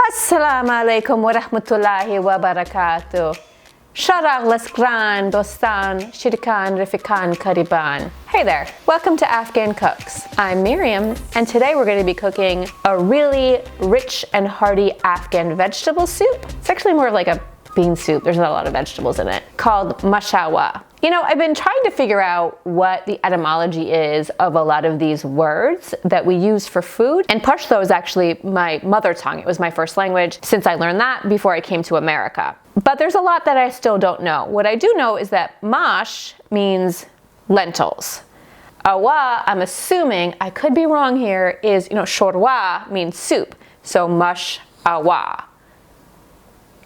Assalamu alaikum wa rahmatullahi wa barakatuh. Sharaq Laskran, Dostan, Shirikan, Rifikan, Kariban. Hey there, welcome to Afghan Cooks. I'm Mirriam, and today we're going to be cooking a really rich and hearty Afghan vegetable soup. It's actually more of like a bean soup, there's not a lot of vegetables in it, called Mashawa. You know, I've been trying to figure out what the etymology is of a lot of these words that we use for food. And Pashto is actually my mother tongue. It was my first language since I learned that before I came to America. But there's a lot that I still don't know. What I do know is that mash means lentils. Awa, I'm assuming, I could be wrong here, is, shorwa means soup. So mush awa,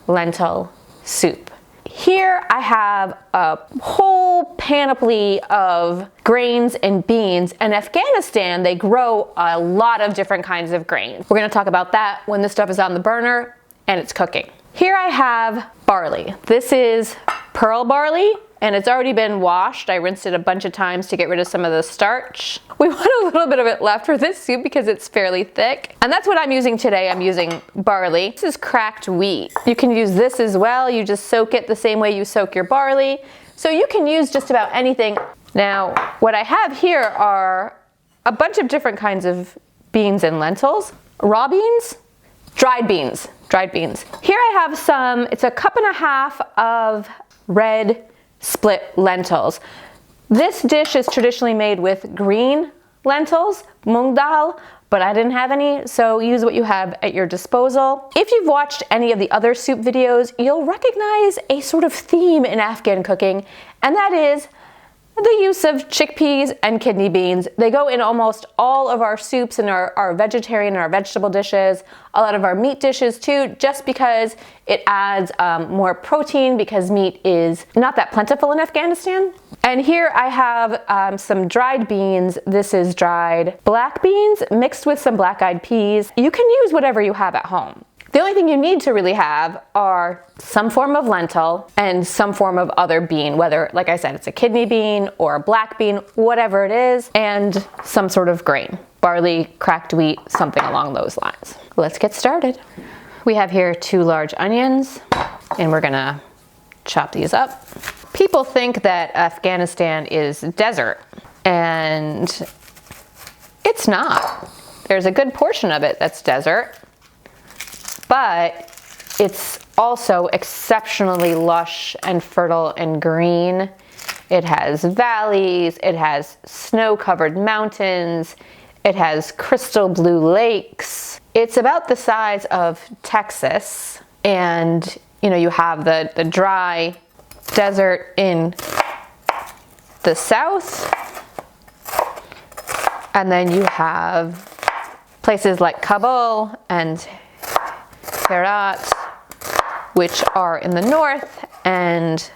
lentil soup. Here I have a whole panoply of grains and beans. In Afghanistan, they grow a lot of different kinds of grains. We're gonna talk about that when the stuff is on the burner and it's cooking. Here I have barley. This is pearl barley, and it's already been washed. I rinsed it a bunch of times to get rid of some of the starch. We want a little bit of it left for this soup because it's fairly thick. And that's what I'm using today. I'm using barley. This is cracked wheat. You can use this as well. You just soak it the same way you soak your barley. So you can use just about anything. Now, what I have here are a bunch of different kinds of beans and lentils. Raw beans, dried beans. Here I have some, it's a 1.5 cups of red split lentils. This dish is traditionally made with green lentils, mung dal, but I didn't have any, so use what you have at your disposal. If you've watched any of the other soup videos, you'll recognize a sort of theme in Afghan cooking, and that is the use of chickpeas and kidney beans. They go in almost all of our soups and our vegetarian and our vegetable dishes, a lot of our meat dishes too, just because it adds more protein, because meat is not that plentiful in Afghanistan. And here I have some dried beans. This is dried black beans mixed with some black-eyed peas. You can use whatever you have at home. The only thing you need to really have are some form of lentil and some form of other bean, whether, like I said, it's a kidney bean or a black bean, whatever it is, and some sort of grain, barley, cracked wheat, something along those lines. Let's get started. We have here 2 large onions, and we're gonna chop these up. People think that Afghanistan is desert, and it's not. There's a good portion of it that's desert, but it's also exceptionally lush and fertile and green. It has valleys, it has snow-covered mountains, it has crystal blue lakes. It's about the size of Texas, and you have the dry desert in the south, and then you have places like Kabul and Herat, which are in the north and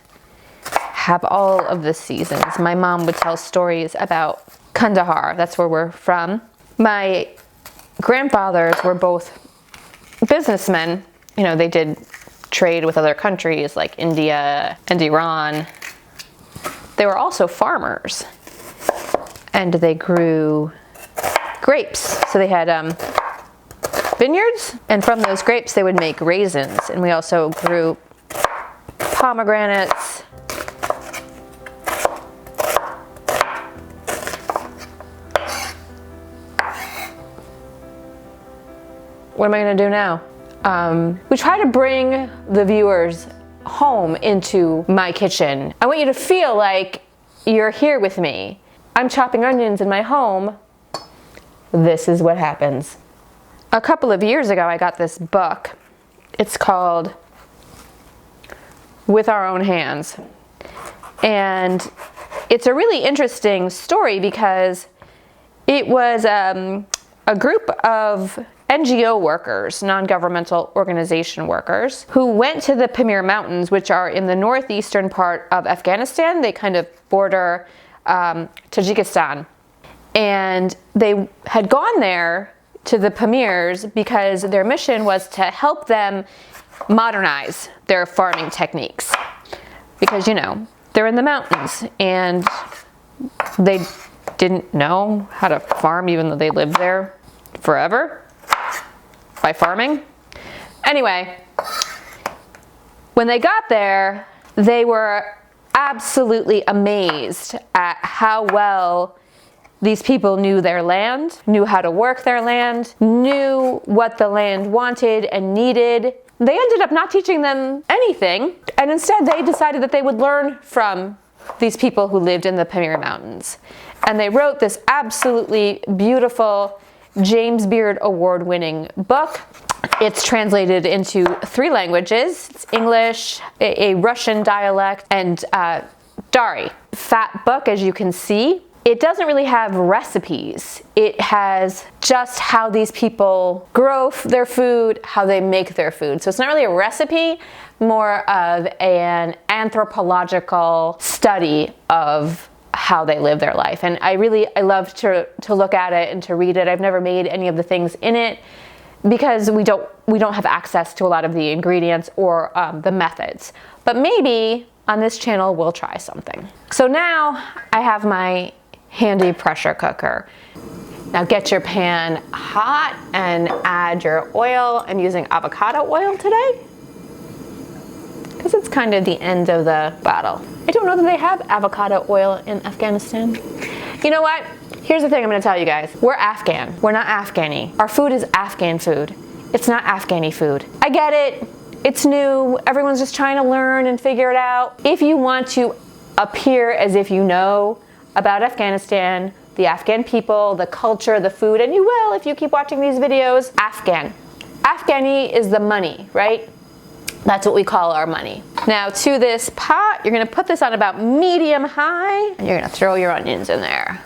have all of the seasons. My mom would tell stories about Kandahar, that's where we're from. My grandfathers were both businessmen. They did trade with other countries like India and Iran. They were also farmers, and they grew grapes. So they had vineyards, and from those grapes they would make raisins, and we also grew pomegranates. What am I going to do now? We try to bring the viewers home into my kitchen. I want you to feel like you're here with me. I'm chopping onions in my home. This is what happens. A couple of years ago, I got this book. It's called With Our Own Hands. And it's a really interesting story because it was a group of NGO workers, non-governmental organization workers, who went to the Pamir Mountains, which are in the northeastern part of Afghanistan. They kind of border Tajikistan. And they had gone there to the Pamirs because their mission was to help them modernize their farming techniques. Because, they're in the mountains and they didn't know how to farm even though they lived there forever by farming. Anyway, when they got there, they were absolutely amazed at how well these people knew their land, knew how to work their land, knew what the land wanted and needed. They ended up not teaching them anything, and instead they decided that they would learn from these people who lived in the Pamir Mountains. And they wrote this absolutely beautiful James Beard Award-winning book. It's translated into 3 languages. It's English, a Russian dialect, and Dari. Fat book, as you can see. It doesn't really have recipes. It has just how these people grow their food, how they make their food. So it's not really a recipe, more of an anthropological study of how they live their life. And I love to look at it and to read it. I've never made any of the things in it because we don't have access to a lot of the ingredients or the methods. But maybe on this channel we'll try something. So now I have my handy pressure cooker. Now get your pan hot and add your oil. I'm using avocado oil today because it's kind of the end of the bottle. I don't know that they have avocado oil in Afghanistan. You know what? Here's the thing I'm going to tell you guys. We're Afghan. We're not Afghani. Our food is Afghan food. It's not Afghani food. I get it. It's new. Everyone's just trying to learn and figure it out. If you want to appear as if you know about Afghanistan, the Afghan people, the culture, the food, and you will if you keep watching these videos, Afghan. Afghani is the money, right? That's what we call our money. Now to this pot, you're gonna put this on about medium high, and you're gonna throw your onions in there.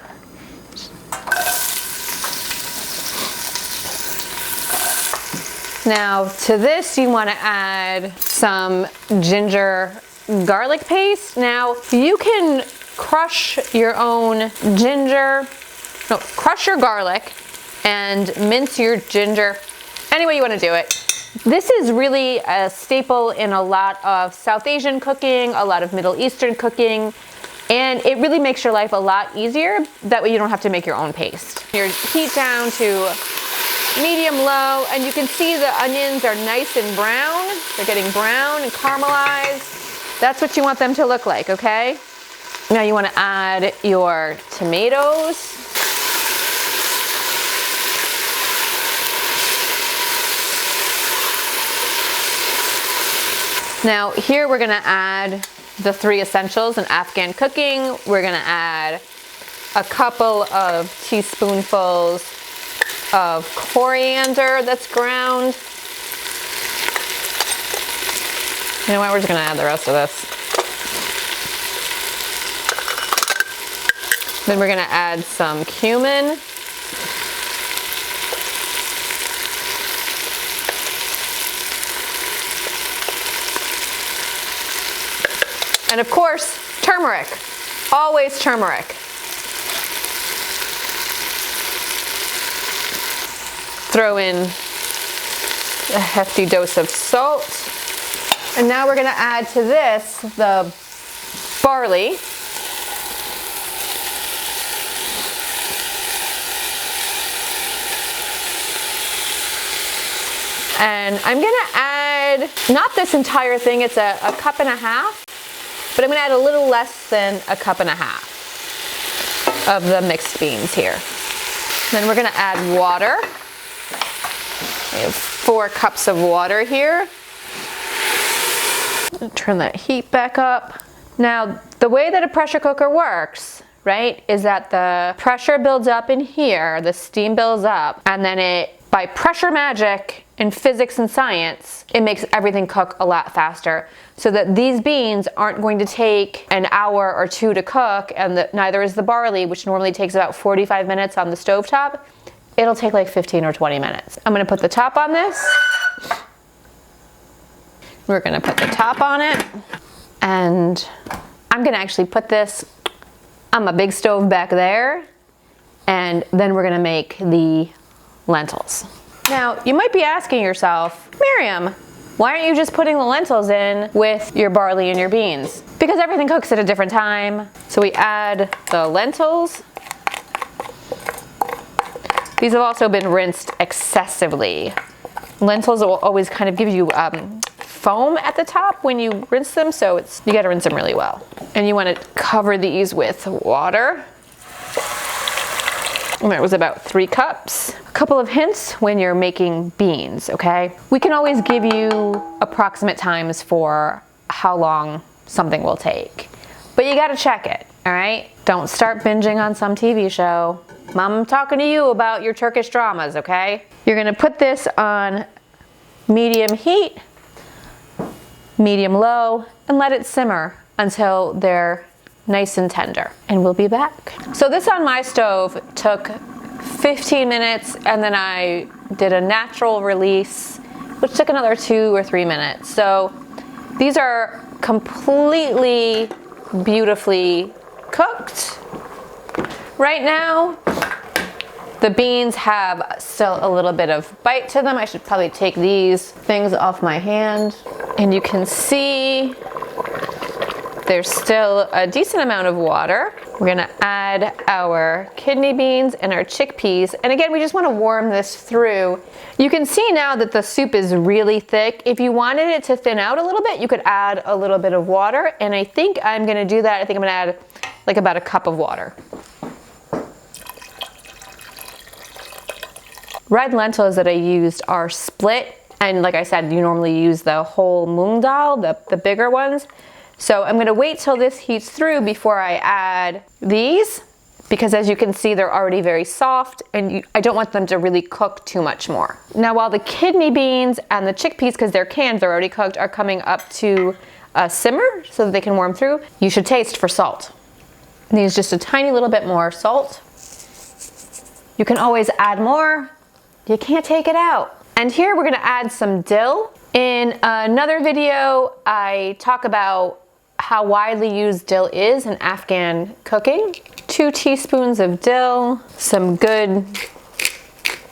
Now to this, you wanna add some ginger garlic paste. Now you can crush your own crush your garlic and mince your ginger any way you wanna do it. This is really a staple in a lot of South Asian cooking, a lot of Middle Eastern cooking, and it really makes your life a lot easier. That way you don't have to make your own paste. Your heat down to medium low, and you can see the onions are nice and brown. They're getting brown and caramelized. That's what you want them to look like, okay? Now you want to add your tomatoes. Now here we're gonna add the 3 essentials in Afghan cooking. We're gonna add a couple of teaspoonfuls of coriander that's ground. You know what, we're just gonna add the rest of this. Then we're gonna add some cumin. And of course, turmeric. Always turmeric. Throw in a hefty dose of salt. And now we're gonna add to this the barley. And I'm gonna add, not this entire thing, it's a cup and a half. But I'm gonna add a little less than a cup and a half of the mixed beans here. Then we're gonna add water. We have 4 cups of water here. Turn that heat back up. Now, the way that a pressure cooker works, right, is that the pressure builds up in here, the steam builds up, and then it, by pressure magic in physics and science, it makes everything cook a lot faster. So that these beans aren't going to take an hour or 2 to cook, and neither is the barley, which normally takes about 45 minutes on the stovetop. It'll take like 15 or 20 minutes. I'm gonna put the top on this. We're gonna put the top on it, and I'm gonna actually put this on my big stove back there, and then we're gonna make the lentils. Now, you might be asking yourself, Mirriam, why aren't you just putting the lentils in with your barley and your beans? Because everything cooks at a different time. So we add the lentils. These have also been rinsed excessively. Lentils will always kind of give you foam at the top when you rinse them, so you gotta rinse them really well. And you wanna cover these with water. And that was about 3 cups. A couple of hints when you're making beans, okay? We can always give you approximate times for how long something will take, but you gotta check it, all right? Don't start binging on some TV show. Mom, I'm talking to you about your Turkish dramas, okay? You're gonna put this on medium heat, medium low, and let it simmer until they're nice and tender. And we'll be back. So this on my stove took 15 minutes, and then I did a natural release, which took another 2 or 3 minutes. So these are completely beautifully cooked. Right now, the beans have still a little bit of bite to them. I should probably take these things off my hand. And you can see there's still a decent amount of water. We're gonna add our kidney beans and our chickpeas. And again, we just wanna warm this through. You can see now that the soup is really thick. If you wanted it to thin out a little bit, you could add a little bit of water. And I think I'm gonna do that. I think I'm gonna add like about a cup of water. Red lentils that I used are split. And like I said, you normally use the whole mung dal, the bigger ones. So I'm gonna wait till this heats through before I add these, because as you can see, they're already very soft, and I don't want them to really cook too much more. Now, while the kidney beans and the chickpeas, because they're canned, they're already cooked, are coming up to a simmer so that they can warm through, you should taste for salt. Needs just a tiny little bit more salt. You can always add more. You can't take it out. And here we're gonna add some dill. In another video, I talk about how widely used dill is in Afghan cooking. 2 teaspoons of dill, some good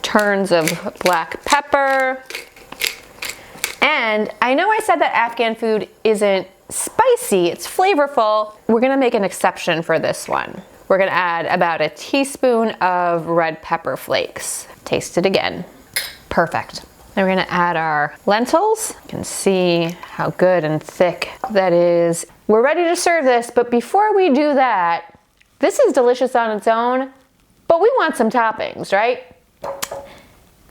turns of black pepper. And I know I said that Afghan food isn't spicy, it's flavorful. We're gonna make an exception for this one. We're gonna add about a teaspoon of red pepper flakes. Taste it again. Perfect. Then we're gonna add our lentils. You can see how good and thick that is. We're ready to serve this, but before we do that, this is delicious on its own, but we want some toppings, right?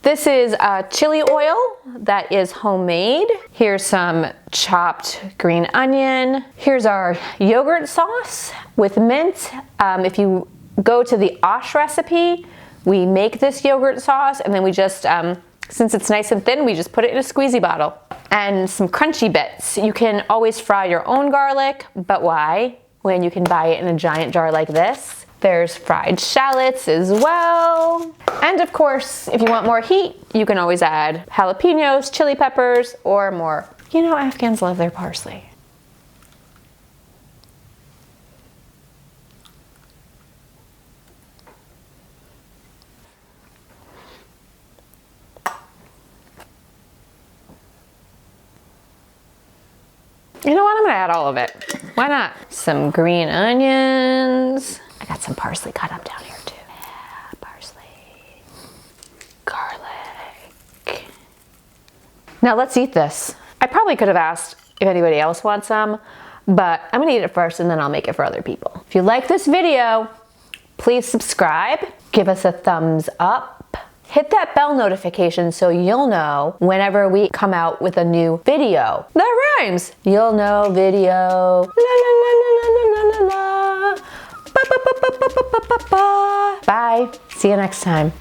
This is chili oil that is homemade. Here's some chopped green onion. Here's our yogurt sauce with mint. If you go to the Osh recipe, we make this yogurt sauce, and then we just, since it's nice and thin, we just put it in a squeezy bottle. And some crunchy bits. You can always fry your own garlic, but why? When you can buy it in a giant jar like this. There's fried shallots as well. And of course, if you want more heat, you can always add jalapenos, chili peppers, or more. You know, Afghans love their parsley. You know what, I'm gonna add all of it. Why not? Some green onions. I got some parsley cut up down here too. Yeah, parsley. Garlic. Now let's eat this. I probably could have asked if anybody else wants some, but I'm gonna eat it first and then I'll make it for other people. If you like this video, please subscribe, give us a thumbs up, hit that bell notification so you'll know whenever we come out with a new video. That rhymes. You'll know video. La la la la la la la la. Ba ba ba ba ba ba ba ba. Bye. See you next time.